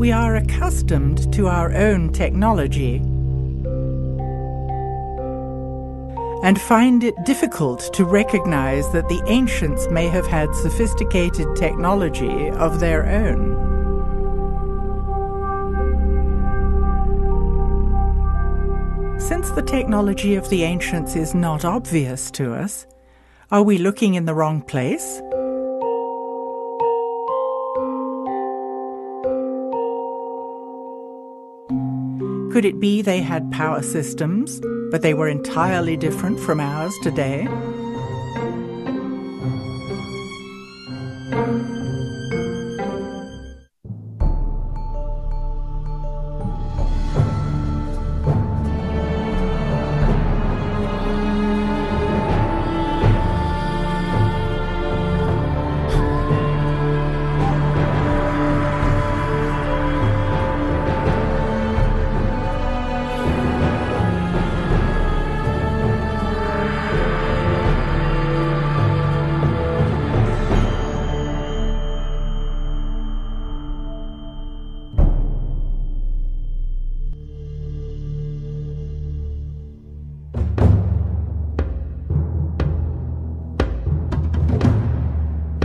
we are accustomed to our own technology and find it difficult to recognize that the ancients may have had sophisticated technology of their own. Since the technology of the ancients is not obvious to us, are we looking in the wrong place? Could it be they had power systems, but they were entirely different from ours today?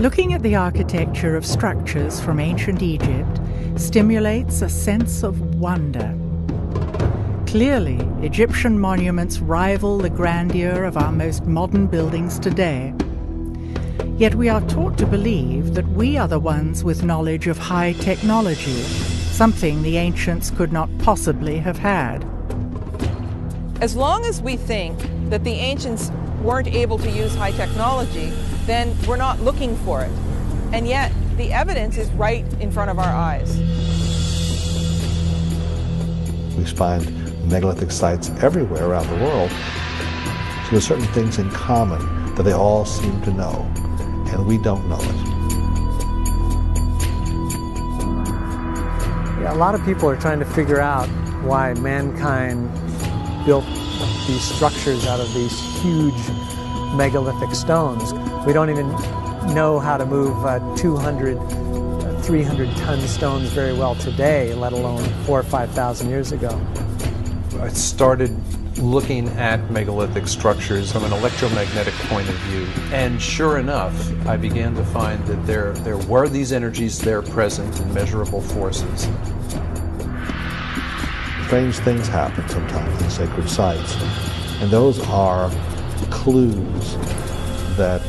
Looking at the architecture of structures from ancient Egypt stimulates a sense of wonder. Clearly, Egyptian monuments rival the grandeur of our most modern buildings today. Yet we are taught to believe that we are the ones with knowledge of high technology, something the ancients could not possibly have had. As long as we think that the ancients weren't able to use high technology, then we're not looking for it. And yet, the evidence is right in front of our eyes. We find megalithic sites everywhere around the world. So there's certain things in common that they all seem to know, and we don't know it. Yeah, a lot of people are trying to figure out why mankind built these structures out of these huge megalithic stones. We don't even know how to move 200, 300-ton stones very well today, let alone 4,000 or 5,000 years ago. I started looking at megalithic structures from an electromagnetic point of view, and sure enough, I began to find that there were these energies there present in measurable forces. Strange things happen sometimes in sacred sites, and those are clues that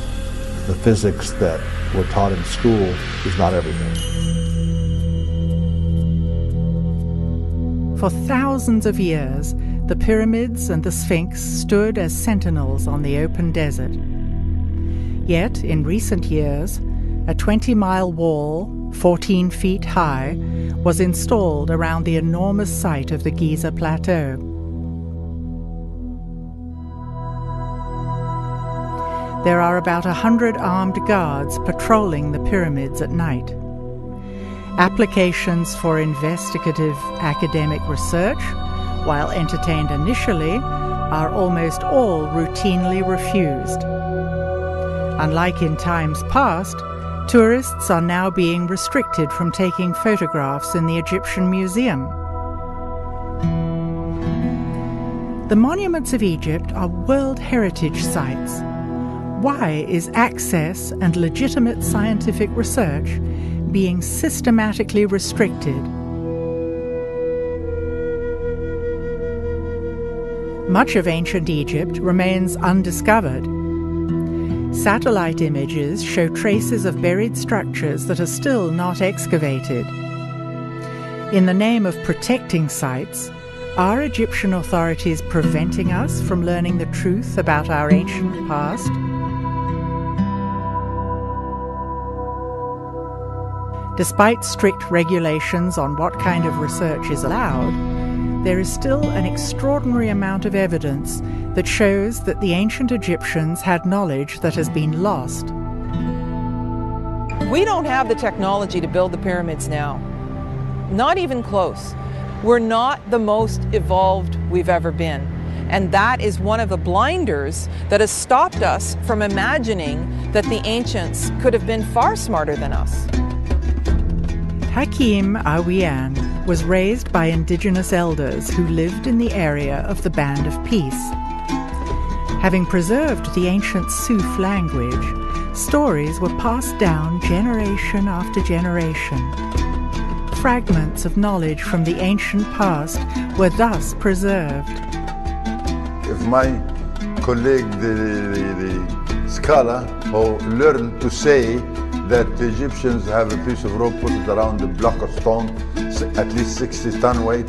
the physics that we're taught in school is not everything. For thousands of years, the pyramids and the Sphinx stood as sentinels on the open desert. Yet, in recent years, a 20-mile wall, 14 feet high, was installed around the enormous site of the Giza Plateau. There are about 100 armed guards patrolling the pyramids at night. Applications for investigative academic research, while entertained initially, are almost all routinely refused. Unlike in times past, tourists are now being restricted from taking photographs in the Egyptian Museum. The monuments of Egypt are World Heritage Sites. Why is access and legitimate scientific research being systematically restricted? Much of ancient Egypt remains undiscovered. Satellite images show traces of buried structures that are still not excavated. In the name of protecting sites, are Egyptian authorities preventing us from learning the truth about our ancient past? Despite strict regulations on what kind of research is allowed, there is still an extraordinary amount of evidence that shows that the ancient Egyptians had knowledge that has been lost. We don't have the technology to build the pyramids now. Not even close. We're not the most evolved we've ever been. And that is one of the blinders that has stopped us from imagining that the ancients could have been far smarter than us. Hakim Awian was raised by indigenous elders who lived in the area of the Band of Peace. Having preserved the ancient Suf language, stories were passed down generation after generation. Fragments of knowledge from the ancient past were thus preserved. If my colleague, the scholar, who learned to say that the Egyptians have a piece of rope, put it around a block of stone, at least 60-ton weight,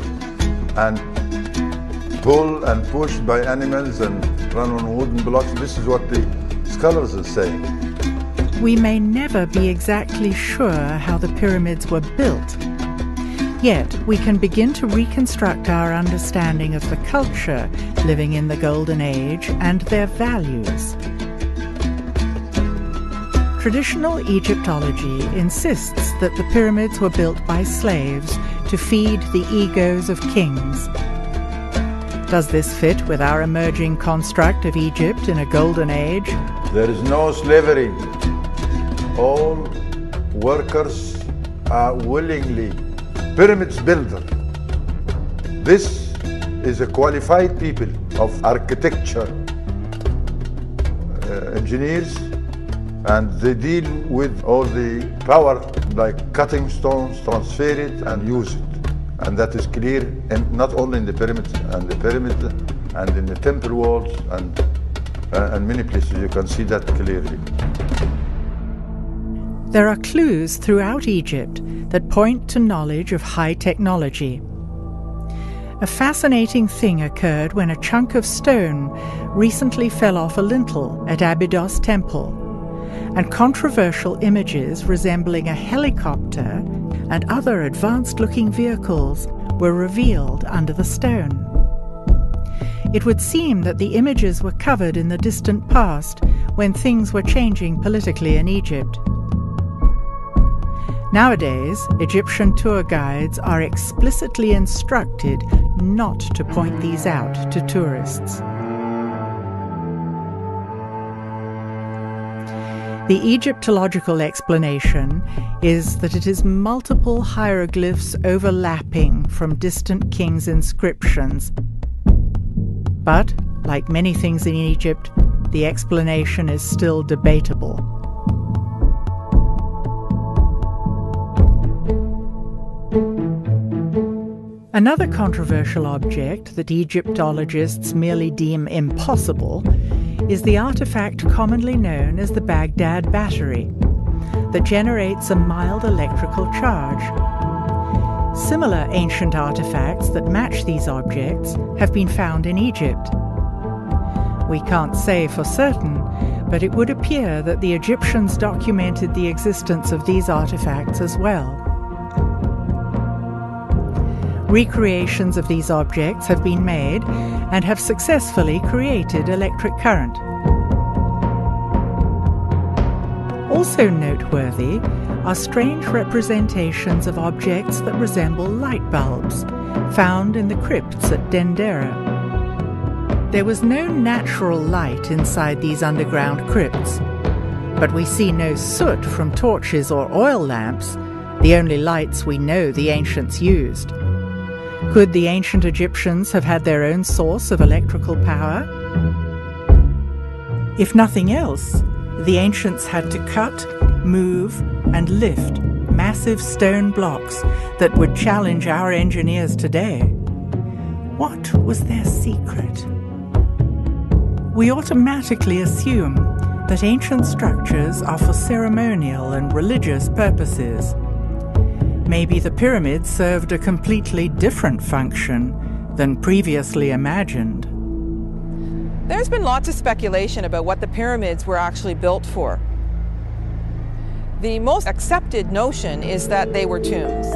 and pull and push by animals and run on wooden blocks. This is what the scholars are saying. We may never be exactly sure how the pyramids were built. Yet we can begin to reconstruct our understanding of the culture living in the Golden Age and their values. Traditional Egyptology insists that the pyramids were built by slaves to feed the egos of kings. Does this fit with our emerging construct of Egypt in a golden age? There is no slavery. All workers are willingly pyramids builder. This is a qualified people of architecture, engineers, and they deal with all the power, like cutting stones, transfer it and use it. And that is clear, and not only in the pyramids and in the temple walls and many places. You can see that clearly. There are clues throughout Egypt that point to knowledge of high technology. A fascinating thing occurred when a chunk of stone recently fell off a lintel at Abydos Temple, and controversial images resembling a helicopter and other advanced-looking vehicles were revealed under the stone. It would seem that the images were covered in the distant past when things were changing politically in Egypt. Nowadays, Egyptian tour guides are explicitly instructed not to point these out to tourists. The Egyptological explanation is that it is multiple hieroglyphs overlapping from distant kings' inscriptions. But, like many things in Egypt, the explanation is still debatable. Another controversial object that Egyptologists merely deem impossible is the artifact commonly known as the Baghdad battery that generates a mild electrical charge. Similar ancient artifacts that match these objects have been found in Egypt. We can't say for certain, but it would appear that the Egyptians documented the existence of these artifacts as well. Recreations of these objects have been made and have successfully created electric current. Also noteworthy are strange representations of objects that resemble light bulbs, found in the crypts at Dendera. There was no natural light inside these underground crypts, but we see no soot from torches or oil lamps, the only lights we know the ancients used. Could the ancient Egyptians have had their own source of electrical power? If nothing else, the ancients had to cut, move, and lift massive stone blocks that would challenge our engineers today. What was their secret? We automatically assume that ancient structures are for ceremonial and religious purposes. Maybe the pyramids served a completely different function than previously imagined. There's been lots of speculation about what the pyramids were actually built for. The most accepted notion is that they were tombs.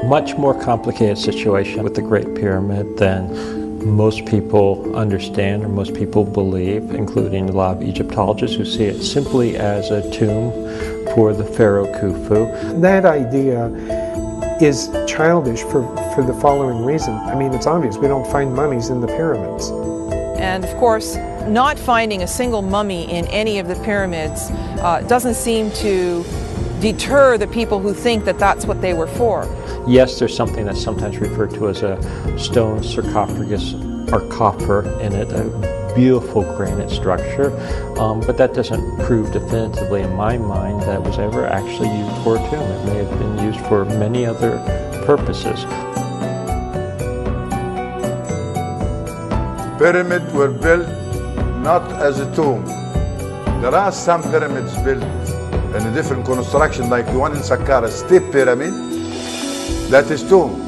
Much more complicated situation with the Great Pyramid than most people understand or most people believe, including a lot of Egyptologists who see it simply as a tomb for the pharaoh Khufu. That idea is childish for the following reason. I mean, it's obvious we don't find mummies in the pyramids. And of course, not finding a single mummy in any of the pyramids doesn't seem to deter the people who think that that's what they were for. Yes, there's something that's sometimes referred to as a stone sarcophagus or coffer in it, a beautiful granite structure, but that doesn't prove definitively in my mind that it was ever actually used for a tomb. It may have been used for many other purposes. Pyramids were built not as a tomb. There are some pyramids built in a different construction, like the one in Saqqara, Steep Pyramid, that is tomb.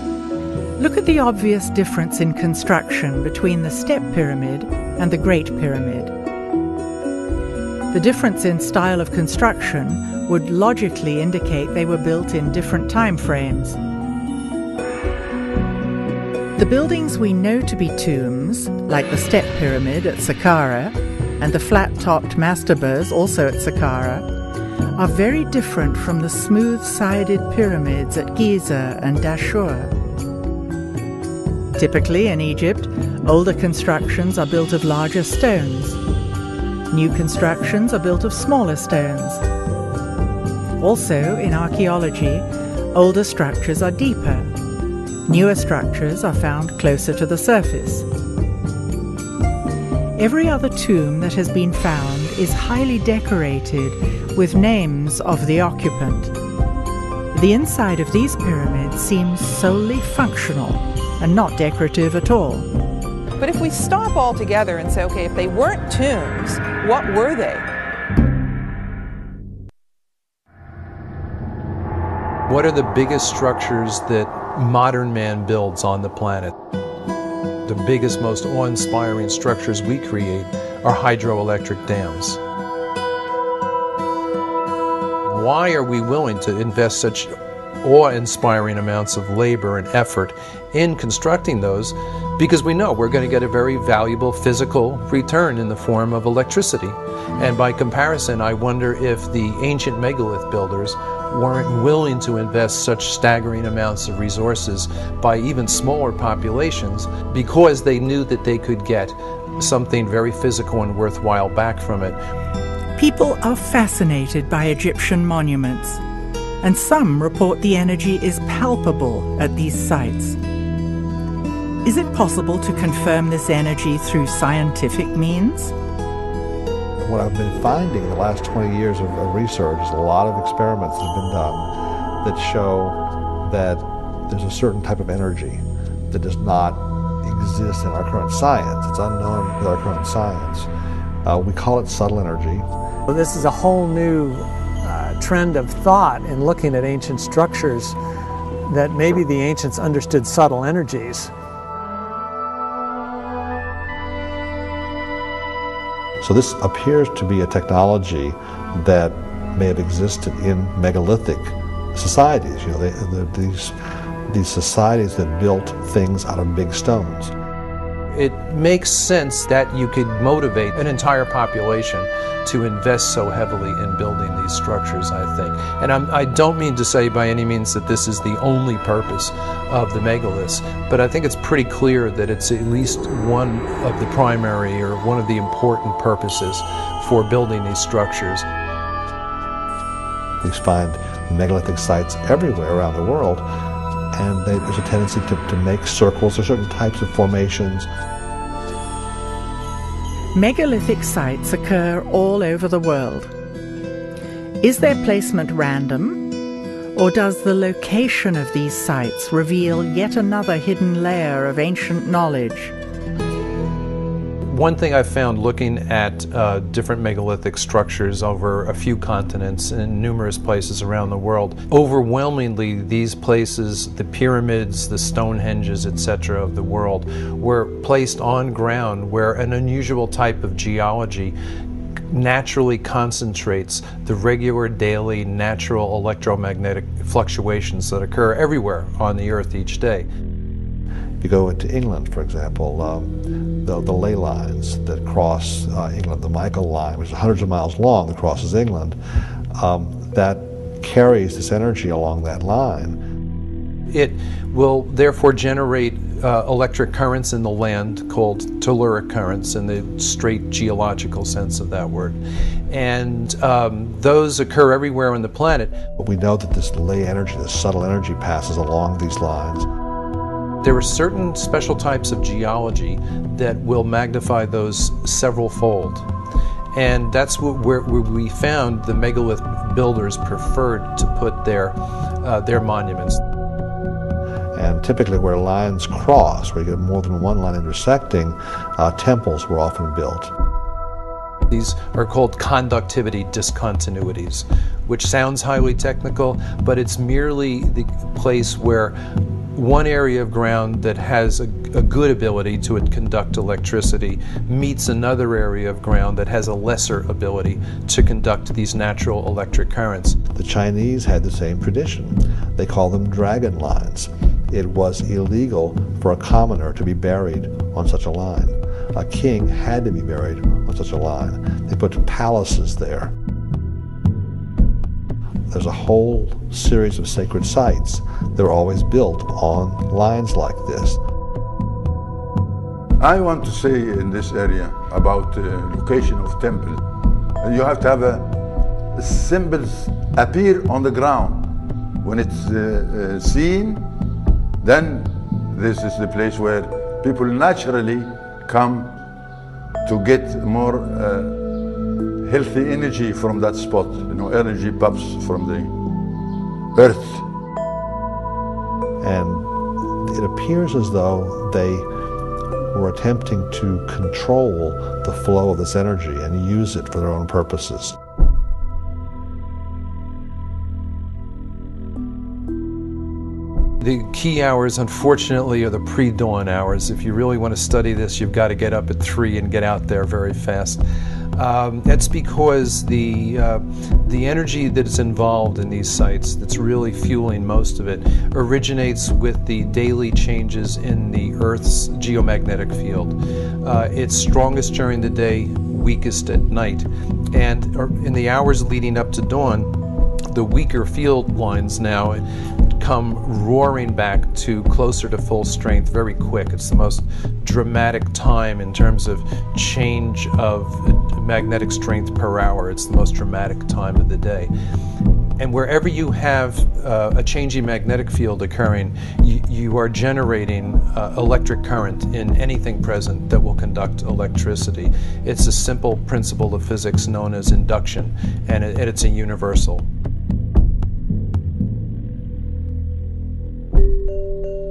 Look at the obvious difference in construction between the Step Pyramid and the Great Pyramid. The difference in style of construction would logically indicate they were built in different time frames. The buildings we know to be tombs, like the Step Pyramid at Saqqara and the flat-topped mastabas also at Saqqara, are very different from the smooth-sided pyramids at Giza and Dashur. Typically in Egypt, older constructions are built of larger stones. New constructions are built of smaller stones. Also, in archaeology, older structures are deeper. Newer structures are found closer to the surface. Every other tomb that has been found is highly decorated with names of the occupant. The inside of these pyramids seems solely functional and not decorative at all. But if we stop altogether and say, okay, if they weren't tombs, what were they? What are the biggest structures that modern man builds on the planet? The biggest, most awe-inspiring structures we create are hydroelectric dams. Why are we willing to invest such awe-inspiring amounts of labor and effort in constructing those? Because we know we're going to get a very valuable physical return in the form of electricity. And by comparison, I wonder if the ancient megalith builders weren't willing to invest such staggering amounts of resources by even smaller populations because they knew that they could get something very physical and worthwhile back from it. People are fascinated by Egyptian monuments, and some report the energy is palpable at these sites. Is it possible to confirm this energy through scientific means? What I've been finding in the last 20 years of research is a lot of experiments that have been done that show that there's a certain type of energy that does not exist in our current science. It's unknown with our current science. We call it subtle energy. Well, this is a whole new trend of thought in looking at ancient structures, that maybe the ancients understood subtle energies. So this appears to be a technology that may have existed in megalithic societies. You know, these societies that built things out of big stones. It makes sense that you could motivate an entire population to invest so heavily in building these structures, I think. And I don't mean to say by any means that this is the only purpose of the megaliths, but I think it's pretty clear that it's at least one of the primary or one of the important purposes for building these structures. We find megalithic sites everywhere around the world, and there's a tendency to make circles or certain types of formations. Megalithic sites occur all over the world. Is their placement random, or does the location of these sites reveal yet another hidden layer of ancient knowledge? One thing I found looking at different megalithic structures over a few continents and numerous places around the world, overwhelmingly these places, the pyramids, the Stonehenges, etc. of the world, were placed on ground where an unusual type of geology naturally concentrates the regular daily natural electromagnetic fluctuations that occur everywhere on the earth each day. You go into England, for example, the ley lines that cross England, the Michael line, which is hundreds of miles long, that crosses England, that carries this energy along that line. It will therefore generate electric currents in the land called telluric currents in the straight geological sense of that word. And those occur everywhere on the planet. We know that this ley energy, this subtle energy, passes along these lines. There are certain special types of geology that will magnify those several-fold. And that's where we found the megalith builders preferred to put their monuments. And typically where lines cross, where you get more than one line intersecting, temples were often built. These are called conductivity discontinuities, which sounds highly technical, but it's merely the place where one area of ground that has a good ability to conduct electricity meets another area of ground that has a lesser ability to conduct these natural electric currents. The Chinese had the same tradition. They call them dragon lines. It was illegal for a commoner to be buried on such a line. A king had to be buried on such a line. They put palaces there. There's a whole series of sacred sites that were always built on lines like this. I want to say in this area about the location of temple. You have to have symbols appear on the ground. When it's seen, then this is the place where people naturally come to get more healthy energy from that spot. You know, energy pops from the earth. And it appears as though they were attempting to control the flow of this energy and use it for their own purposes. The key hours, unfortunately, are the pre-dawn hours. If you really want to study this, you've got to get up at 3 and get out there very fast. That's because the energy that is involved in these sites, that's really fueling most of it, originates with the daily changes in the Earth's geomagnetic field. It's strongest during the day, weakest at night. And in the hours leading up to dawn, the weaker field lines now come roaring back to closer to full strength very quick. It's the most dramatic time in terms of change of magnetic strength per hour. It's the most dramatic time of the day. And wherever you have a changing magnetic field occurring, you are generating electric current in anything present that will conduct electricity. It's a simple principle of physics known as induction, and it's a universal.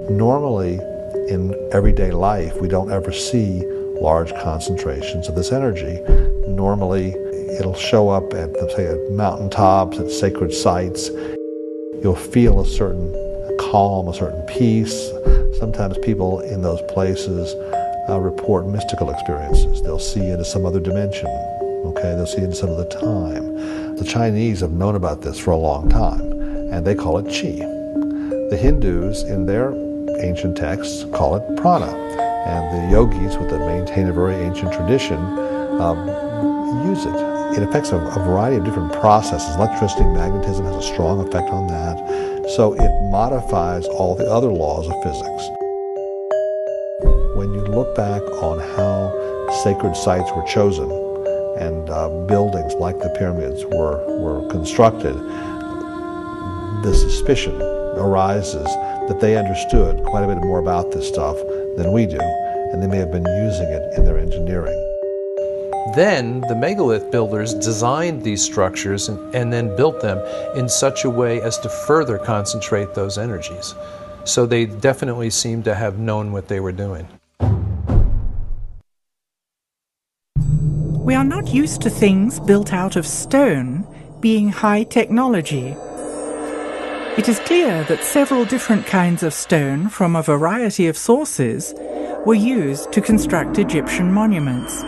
Normally, in everyday life, we don't ever see large concentrations of this energy. Normally, it'll show up at, let's say, at mountaintops, at sacred sites. You'll feel a certain calm, a certain peace. Sometimes people in those places report mystical experiences. They'll see into some other dimension. Okay, they'll see into some other time. The Chinese have known about this for a long time, and they call it qi. The Hindus, in their ancient texts, call it prana, and the yogis, with that maintain a very ancient tradition, use it. It affects a variety of different processes. Electricity, magnetism has a strong effect on that, so it modifies all the other laws of physics. When you look back on how sacred sites were chosen and buildings like the pyramids were constructed, the suspicion arises that they understood quite a bit more about this stuff than we do, and they may have been using it in their engineering. Then the megalith builders designed these structures and then built them in such a way as to further concentrate those energies. So they definitely seem to have known what they were doing. We are not used to things built out of stone being high technology. It is clear that several different kinds of stone from a variety of sources were used to construct Egyptian monuments.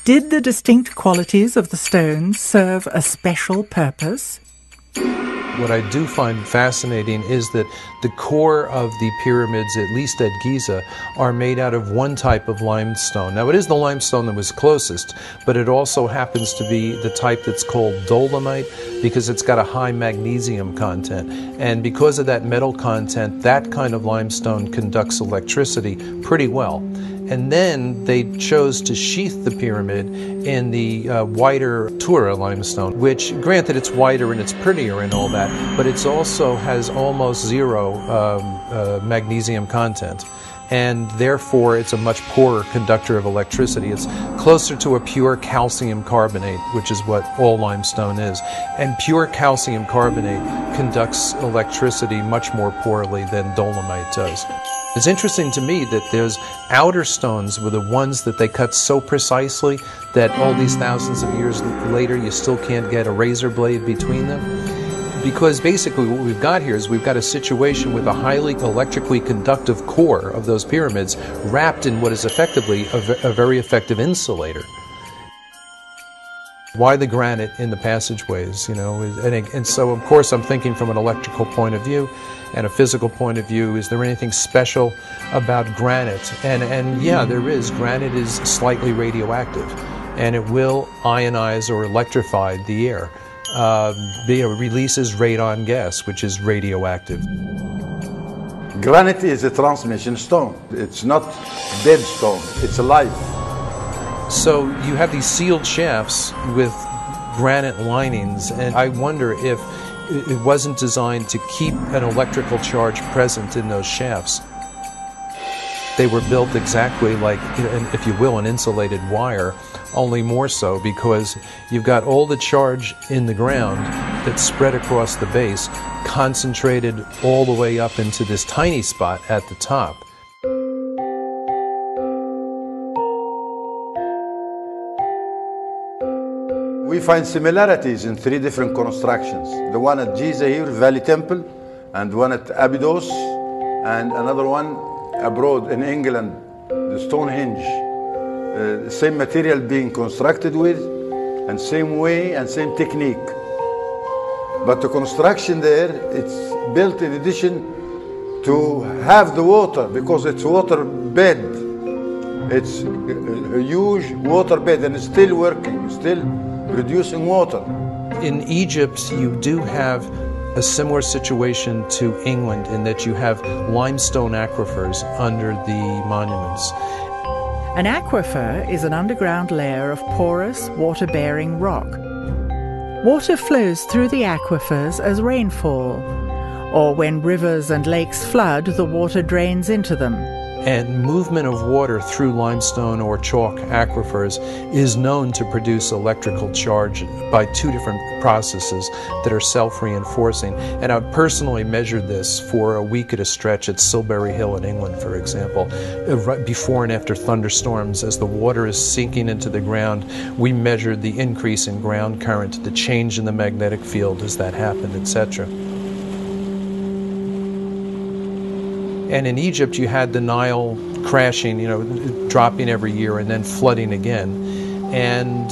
Did the distinct qualities of the stones serve a special purpose? What I do find fascinating is that the core of the pyramids, at least at Giza, are made out of one type of limestone. Now, it is the limestone that was closest, but it also happens to be the type that's called dolomite because it's got a high magnesium content. And because of that metal content, that kind of limestone conducts electricity pretty well. And then they chose to sheath the pyramid in the whiter Tura limestone, which, granted, it's whiter and it's prettier and all that, but it also has almost zero magnesium content. And therefore, it's a much poorer conductor of electricity. It's closer to a pure calcium carbonate, which is what all limestone is. And pure calcium carbonate conducts electricity much more poorly than dolomite does. It's interesting to me that those outer stones were the ones that they cut so precisely that all these thousands of years later you still can't get a razor blade between them. Because basically what we've got here is we've got a situation with a highly electrically conductive core of those pyramids wrapped in what is effectively a very effective insulator. Why the granite in the passageways, you know? And so, of course, I'm thinking from an electrical point of view and a physical point of view. Is there anything special about granite? And yeah, there is. Granite is slightly radioactive, and it will ionize or electrify the air. It releases radon gas, which is radioactive. Granite is a transmission stone. It's not dead stone. It's alive. So you have these sealed shafts with granite linings, and I wonder if it wasn't designed to keep an electrical charge present in those shafts. They were built exactly like, if you will, an insulated wire, only more so because you've got all the charge in the ground that's spread across the base, concentrated all the way up into this tiny spot at the top. We find similarities in three different constructions. The one at Giza here, Valley Temple, and one at Abydos, and another one abroad in England, the Stonehenge. Same material being constructed with, and same way and same technique. But the construction there, it's built in addition to have the water, because it's water bed. It's a huge water bed, and it's still working, still producing water. In Egypt, you do have a similar situation to England in that you have limestone aquifers under the monuments. An aquifer is an underground layer of porous, water-bearing rock. Water flows through the aquifers as rainfall, or when rivers and lakes flood, the water drains into them. And movement of water through limestone or chalk aquifers is known to produce electrical charge by two different processes that are self-reinforcing. And I've personally measured this for a week at a stretch at Silbury Hill in England, for example. Right before and after thunderstorms, as the water is sinking into the ground, we measured the increase in ground current, the change in the magnetic field as that happened, etc. And in Egypt, you had the Nile crashing, dropping every year and then flooding again. And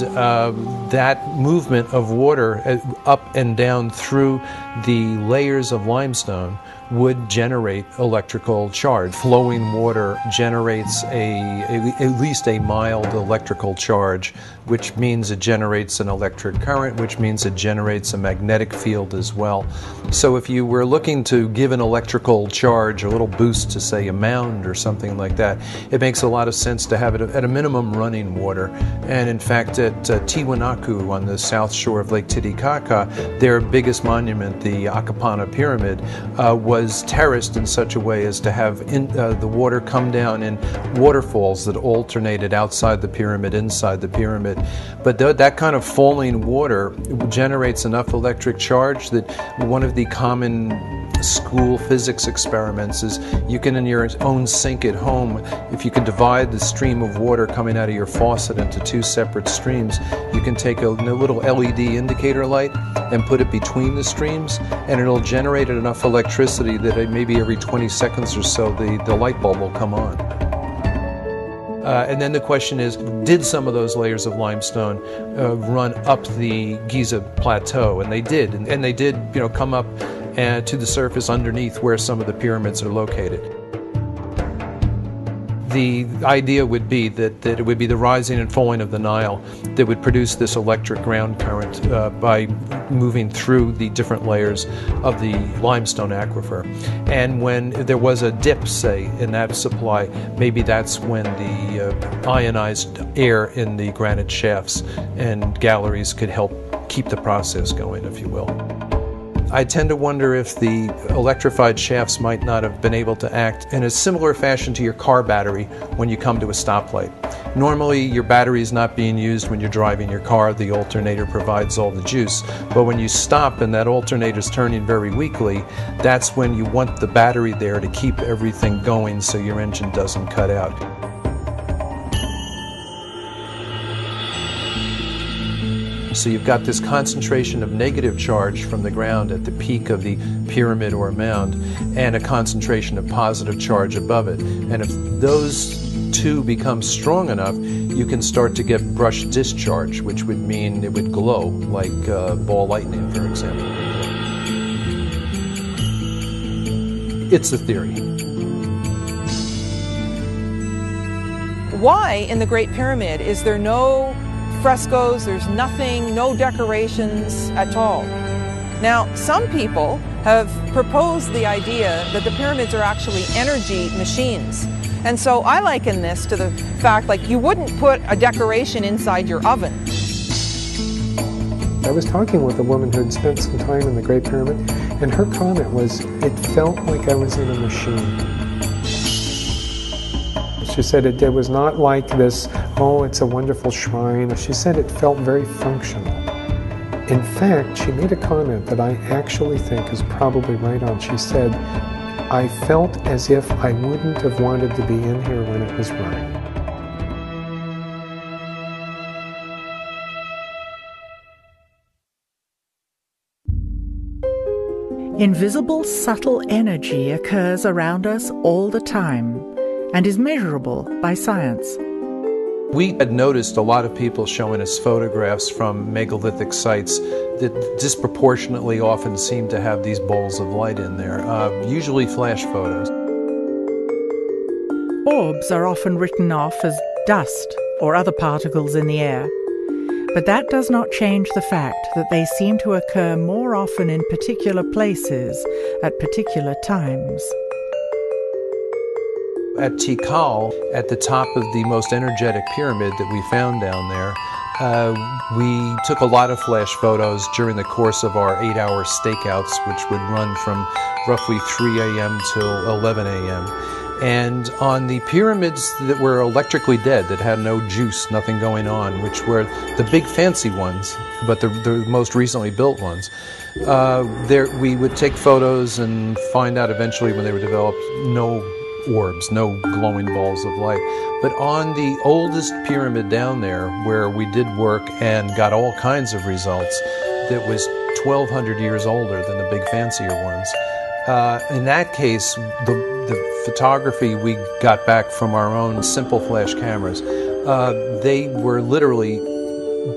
that movement of water up and down through the layers of limestone would generate electrical charge. Flowing water generates at least a mild electrical charge, which means it generates an electric current, which means it generates a magnetic field as well. So if you were looking to give an electrical charge, a little boost to, say, a mound or something like that, it makes a lot of sense to have it at a minimum running water. And in fact, at Tiwanaku on the south shore of Lake Titicaca, their biggest monument, the Akapana Pyramid, was terraced in such a way as to have the water come down in waterfalls that alternated outside the pyramid, inside the pyramid. But that kind of falling water generates enough electric charge that one of the common school physics experiments is you can, in your own sink at home, if you can divide the stream of water coming out of your faucet into two separate streams, you can take a little LED indicator light and put it between the streams, and it'll generate enough electricity that maybe every 20 seconds or so the light bulb will come on. And then the question is, did some of those layers of limestone run up the Giza plateau? And they did. And they did, come up to the surface underneath where some of the pyramids are located. The idea would be that it would be the rising and falling of the Nile that would produce this electric ground current by moving through the different layers of the limestone aquifer. And when there was a dip, say, in that supply, maybe that's when the ionized air in the granite shafts and galleries could help keep the process going, if you will. I tend to wonder if the electrified shafts might not have been able to act in a similar fashion to your car battery when you come to a stoplight. Normally, your battery is not being used when you're driving your car. The alternator provides all the juice. But when you stop and that alternator is turning very weakly, that's when you want the battery there to keep everything going so your engine doesn't cut out. So you've got this concentration of negative charge from the ground at the peak of the pyramid or mound, and a concentration of positive charge above it. And if those two become strong enough, you can start to get brush discharge, which would mean it would glow, like ball lightning, for example. It's a theory. Why in the Great Pyramid is there no frescoes, there's nothing, no decorations at all? Now, some people have proposed the idea that the pyramids are actually energy machines. And so I liken this to the fact, like, you wouldn't put a decoration inside your oven. I was talking with a woman who had spent some time in the Great Pyramid, and her comment was, it felt like I was in a machine. She said it was not like this, oh, it's a wonderful shrine. She said it felt very functional. In fact, she made a comment that I actually think is probably right on. She said, I felt as if I wouldn't have wanted to be in here when it was running. Invisible, subtle energy occurs around us all the time and is measurable by science. We had noticed a lot of people showing us photographs from megalithic sites that disproportionately often seem to have these balls of light in there, usually flash photos. Orbs are often written off as dust or other particles in the air, but that does not change the fact that they seem to occur more often in particular places at particular times. At Tikal, at the top of the most energetic pyramid that we found down there, we took a lot of flash photos during the course of our 8-hour stakeouts, which would run from roughly 3 a.m. till 11 a.m. And on the pyramids that were electrically dead, that had no juice, nothing going on, which were the big fancy ones, but the most recently built ones, we would take photos and find out eventually when they were developed, no orbs, no glowing balls of light. But on the oldest pyramid down there, where we did work and got all kinds of results, that was 1,200 years older than the big fancier ones. In that case, the photography we got back from our own simple flash cameras, they were literally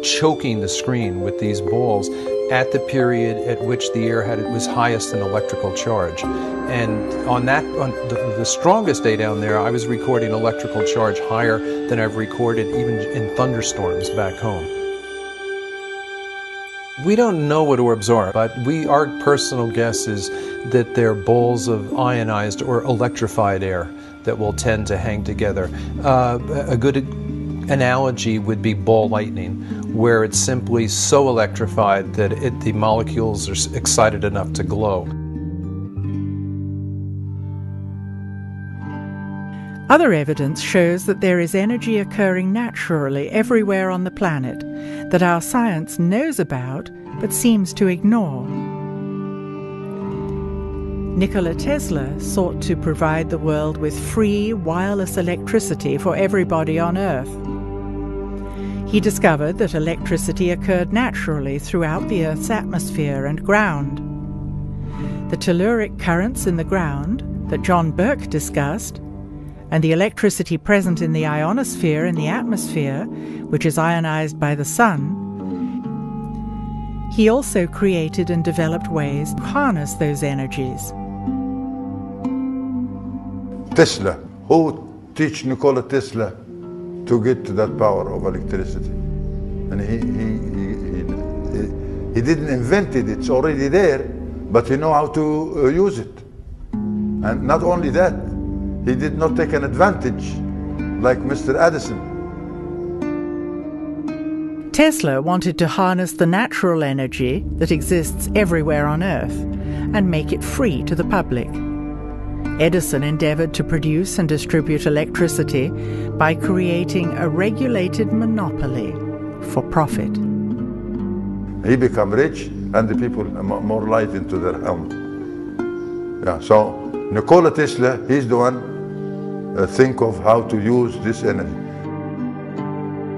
choking the screen with these balls at the period at which the air was highest in electrical charge. And on the strongest day down there, I was recording electrical charge higher than I've recorded even in thunderstorms back home. We don't know what orbs are, but our personal guess is that they're balls of ionized or electrified air that will tend to hang together. A good analogy would be ball lightning, where it's simply so electrified that the molecules are excited enough to glow. Other evidence shows that there is energy occurring naturally everywhere on the planet that our science knows about but seems to ignore. Nikola Tesla sought to provide the world with free wireless electricity for everybody on Earth. He discovered that electricity occurred naturally throughout the Earth's atmosphere and ground. The telluric currents in the ground that John Burke discussed and the electricity present in the ionosphere in the atmosphere, which is ionized by the sun, he also created and developed ways to harness those energies. Tesla, who teach Nikola Tesla to get to that power of electricity? And he didn't invent it, it's already there, but he know how to use it. And not only that, he did not take an advantage like Mr. Edison. Tesla wanted to harness the natural energy that exists everywhere on Earth and make it free to the public. Edison endeavored to produce and distribute electricity by creating a regulated monopoly for profit. He became rich and the people more light into their home. Yeah, so Nikola Tesla, he's the one think of how to use this energy.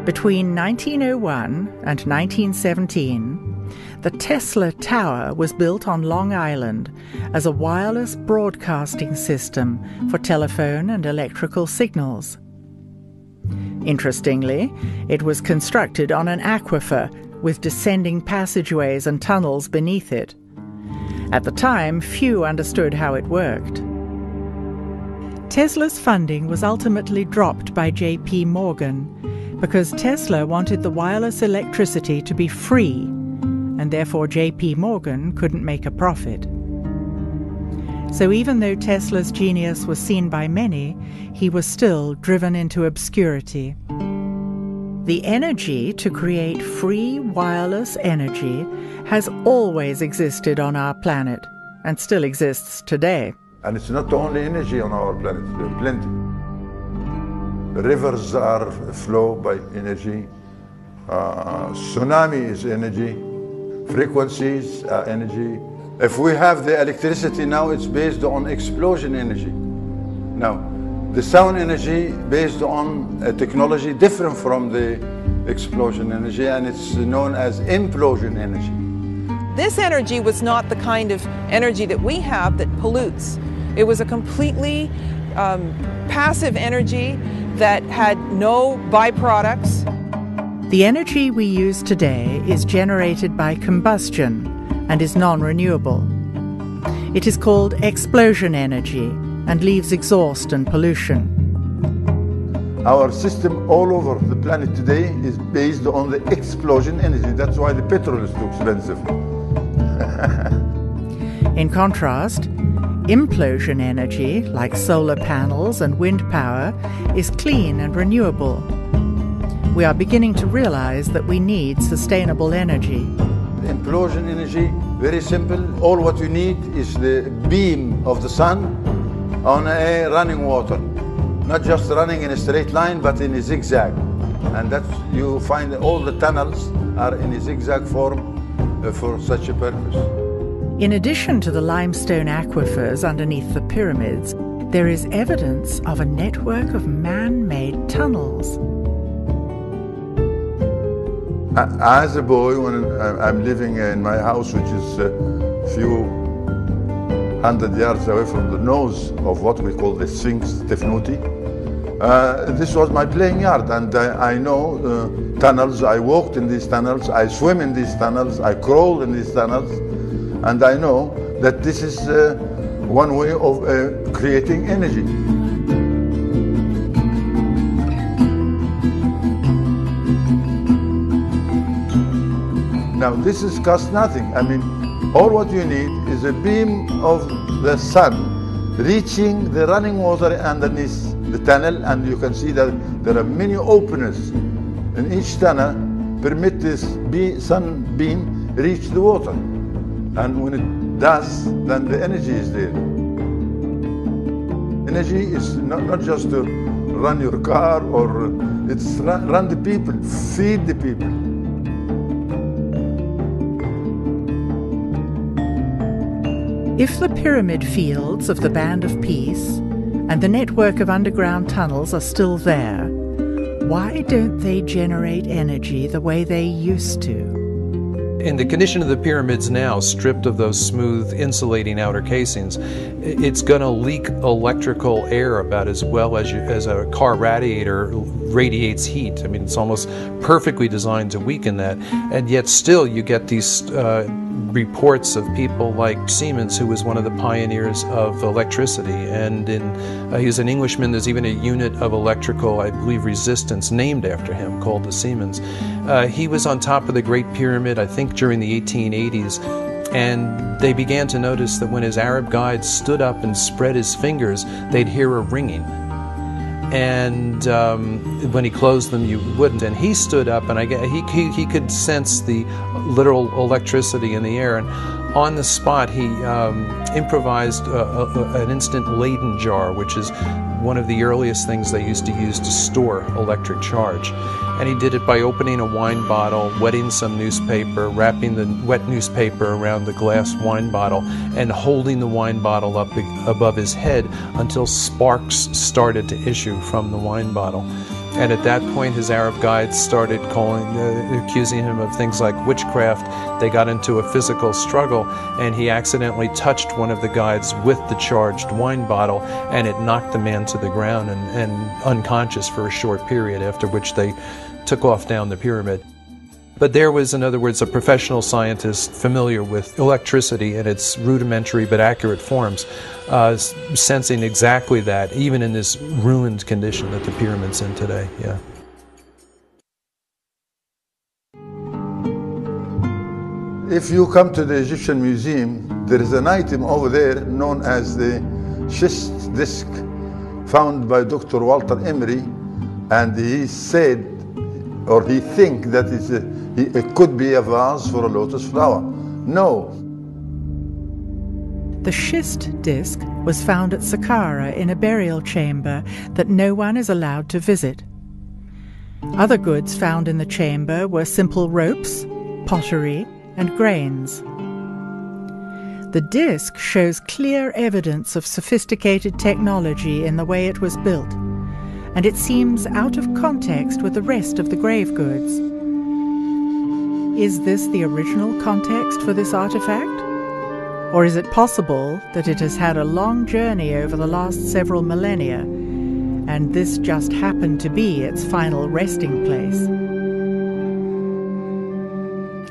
Between 1901 and 1917, the Tesla Tower was built on Long Island as a wireless broadcasting system for telephone and electrical signals. Interestingly, it was constructed on an aquifer with descending passageways and tunnels beneath it. At the time, few understood how it worked. Tesla's funding was ultimately dropped by J.P. Morgan because Tesla wanted the wireless electricity to be free, and therefore J.P. Morgan couldn't make a profit. So even though Tesla's genius was seen by many, he was still driven into obscurity. The energy to create free wireless energy has always existed on our planet and still exists today. And it's not the only energy on our planet, there are plenty. Rivers are flow by energy, tsunami is energy, frequencies are energy. If we have the electricity now, it's based on explosion energy. Now, the sound energy based on a technology different from the explosion energy, and it's known as implosion energy. This energy was not the kind of energy that we have that pollutes. It was a completely passive energy that had no byproducts. The energy we use today is generated by combustion and is non-renewable. It is called explosion energy and leaves exhaust and pollution. Our system all over the planet today is based on the explosion energy. That's why the petrol is too expensive. In contrast, implosion energy, like solar panels and wind power, is clean and renewable. We are beginning to realize that we need sustainable energy. Implosion energy, very simple. All what you need is the beam of the sun on a running water. Not just running in a straight line, but in a zigzag. And that's, you find all the tunnels are in a zigzag form for such a purpose. In addition to the limestone aquifers underneath the pyramids, there is evidence of a network of man-made tunnels. As a boy, when I'm living in my house, which is a few 100 yards away from the nose of what we call the Sphinx Tefnuti, this was my playing yard, and I know tunnels. I walked in these tunnels, I swim in these tunnels, I crawled in these tunnels, and I know that this is one way of creating energy. Now this is cost nothing. I mean, all what you need is a beam of the sun reaching the running water underneath the tunnel, and you can see that there are many openings in each tunnel permit this sun beam reach the water. And when it does, then the energy is there. Energy is not just to run your car, or it's run the people, feed the people. If the pyramid fields of the Band of Peace and the network of underground tunnels are still there, why don't they generate energy the way they used to? In the condition of the pyramids now, stripped of those smooth insulating outer casings, it's going to leak electrical air about as well as a car radiator radiates heat. I mean, it's almost perfectly designed to weaken that, and yet still you get these reports of people like Siemens, who was one of the pioneers of electricity, and he was an Englishman. There's even a unit of electrical, I believe, resistance named after him called the Siemens. He was on top of the Great Pyramid, I think, during the 1880s, and they began to notice that when his Arab guides stood up and spread his fingers, they'd hear a ringing. And when he closed them, you wouldn't. And he stood up, and he could sense the literal electricity in the air. And on the spot, he improvised an instant Leyden jar, which is one of the earliest things they used to use to store electric charge. And he did it by opening a wine bottle, wetting some newspaper, wrapping the wet newspaper around the glass wine bottle, and holding the wine bottle up above his head until sparks started to issue from the wine bottle. And at that point, his Arab guides started accusing him of things like witchcraft. They got into a physical struggle, and he accidentally touched one of the guides with the charged wine bottle, and it knocked the man to the ground and unconscious for a short period, after which they took off down the pyramid. But there was, in other words, a professional scientist familiar with electricity in its rudimentary but accurate forms, sensing exactly that, even in this ruined condition that the pyramid's in today. Yeah. If you come to the Egyptian Museum, there is an item over there known as the schist disc, found by Dr. Walter Emery, and he said, or he think that it could be a vase for a lotus flower. No. The schist disc was found at Saqqara in a burial chamber that no one is allowed to visit. Other goods found in the chamber were simple ropes, pottery, and grains. The disc shows clear evidence of sophisticated technology in the way it was built, and it seems out of context with the rest of the grave goods. Is this the original context for this artifact? Or is it possible that it has had a long journey over the last several millennia, and this just happened to be its final resting place?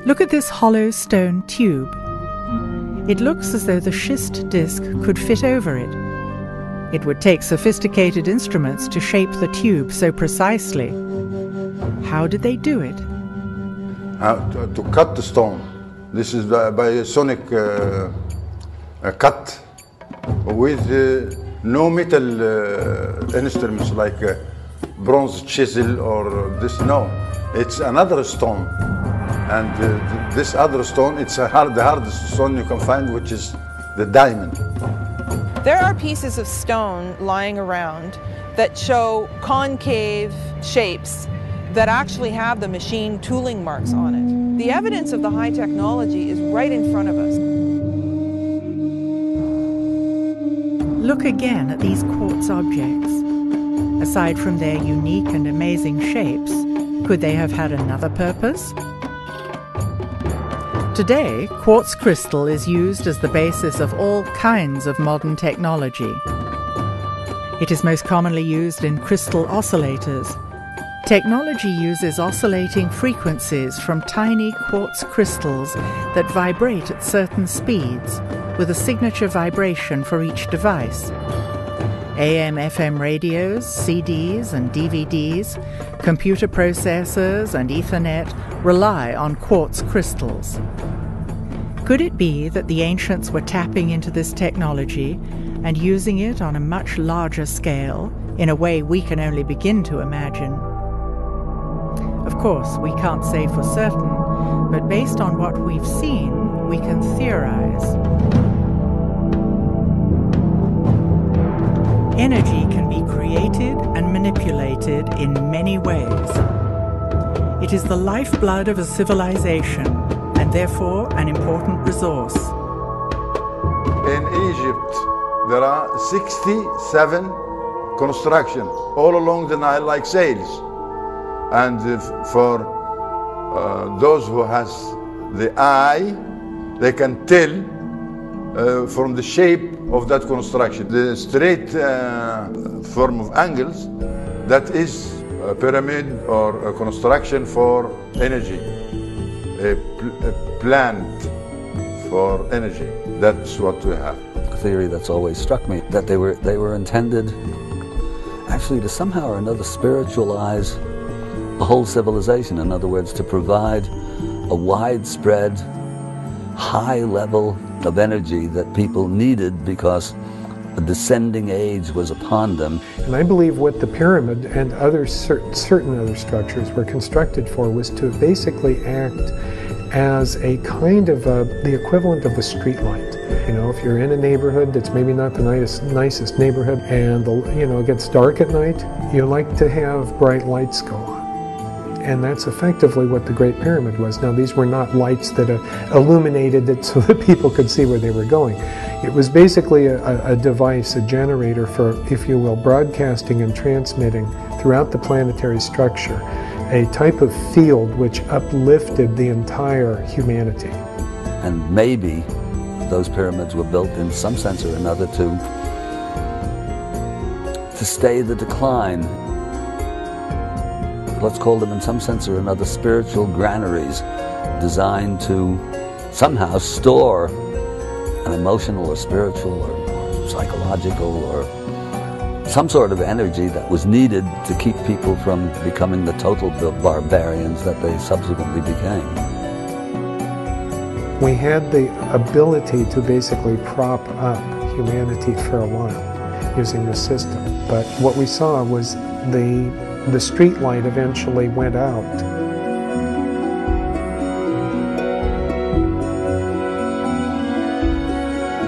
Look at this hollow stone tube. It looks as though the schist disc could fit over it. It would take sophisticated instruments to shape the tube so precisely. How did they do it? To cut the stone. This is by a sonic cut with no metal instruments like bronze chisel or this. No, it's another stone. And this other stone, it's the hardest stone you can find, which is the diamond. There are pieces of stone lying around that show concave shapes that actually have the machine tooling marks on it. The evidence of the high technology is right in front of us. Look again at these quartz objects. Aside from their unique and amazing shapes, could they have had another purpose? Today, quartz crystal is used as the basis of all kinds of modern technology. It is most commonly used in crystal oscillators. Technology uses oscillating frequencies from tiny quartz crystals that vibrate at certain speeds, with a signature vibration for each device. AM/FM radios, CDs and DVDs, computer processors and Ethernet rely on quartz crystals. Could it be that the ancients were tapping into this technology and using it on a much larger scale, in a way we can only begin to imagine? Of course, we can't say for certain, but based on what we've seen, we can theorize. Energy can be created and manipulated in many ways. It is the lifeblood of a civilization, and therefore an important resource. In Egypt, there are 67 constructions all along the Nile like sails. And for those who has the eye, they can tell from the shape of that construction. The straight form of angles, that is a pyramid or a construction for energy, a plant for energy. That's what we have. A theory that's always struck me, that they were intended actually to somehow or another spiritualize the whole civilization. In other words, to provide a widespread, high level of energy that people needed because a descending age was upon them. And I believe what the pyramid and other certain other structures were constructed for was to basically act as a kind of the equivalent of a street light. You know, if you're in a neighborhood that's maybe not the nicest neighborhood and it gets dark at night, you like to have bright lights go on. And that's effectively what the Great Pyramid was. Now, these were not lights that illuminated it so that people could see where they were going. It was basically a device, a generator for, if you will, broadcasting and transmitting throughout the planetary structure a type of field which uplifted the entire humanity. And maybe those pyramids were built in some sense or another to stay the decline. Let's call them in some sense or another spiritual granaries designed to somehow store an emotional or spiritual or psychological or some sort of energy that was needed to keep people from becoming the total barbarians that they subsequently became. We had the ability to basically prop up humanity for a while using the system, but what we saw was the street light eventually went out.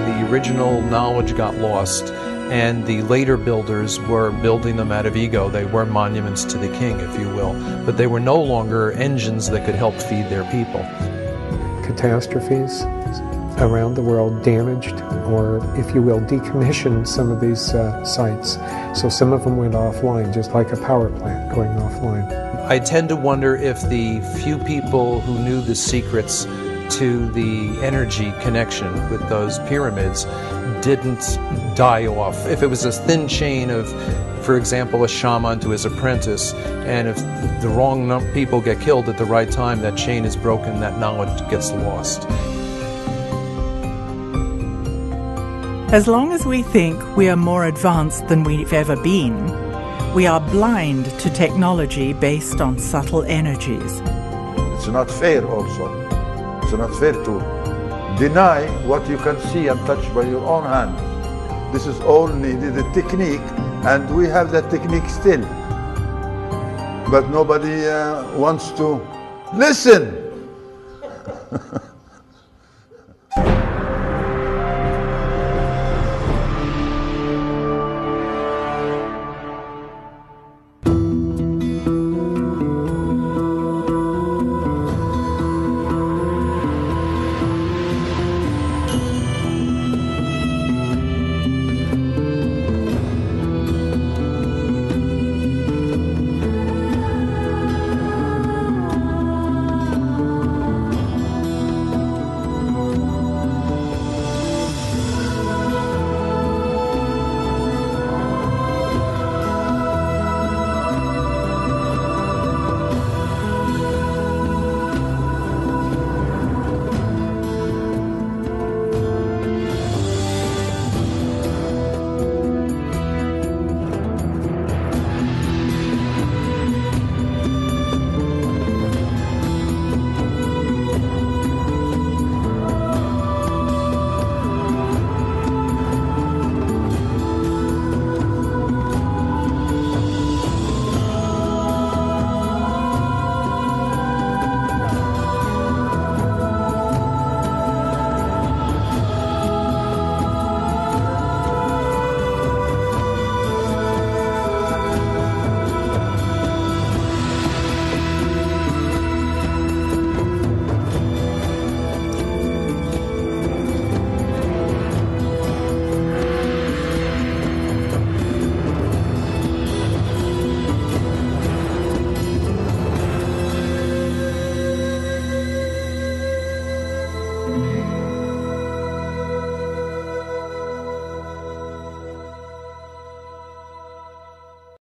The original knowledge got lost, and the later builders were building them out of ego. They were monuments to the king, if you will, but they were no longer engines that could help feed their people. Catastrophes around the world damaged, or if you will, decommissioned some of these sites. So some of them went offline, just like a power plant going offline. I tend to wonder if the few people who knew the secrets to the energy connection with those pyramids didn't die off. If it was a thin chain of, for example, a shaman to his apprentice, and if the wrong people get killed at the right time, that chain is broken, that knowledge gets lost. As long as we think we are more advanced than we've ever been, we are blind to technology based on subtle energies. It's not fair also. It's not fair to deny what you can see and touch by your own hand. This is all needed, a technique, and we have that technique still. But nobody wants to listen.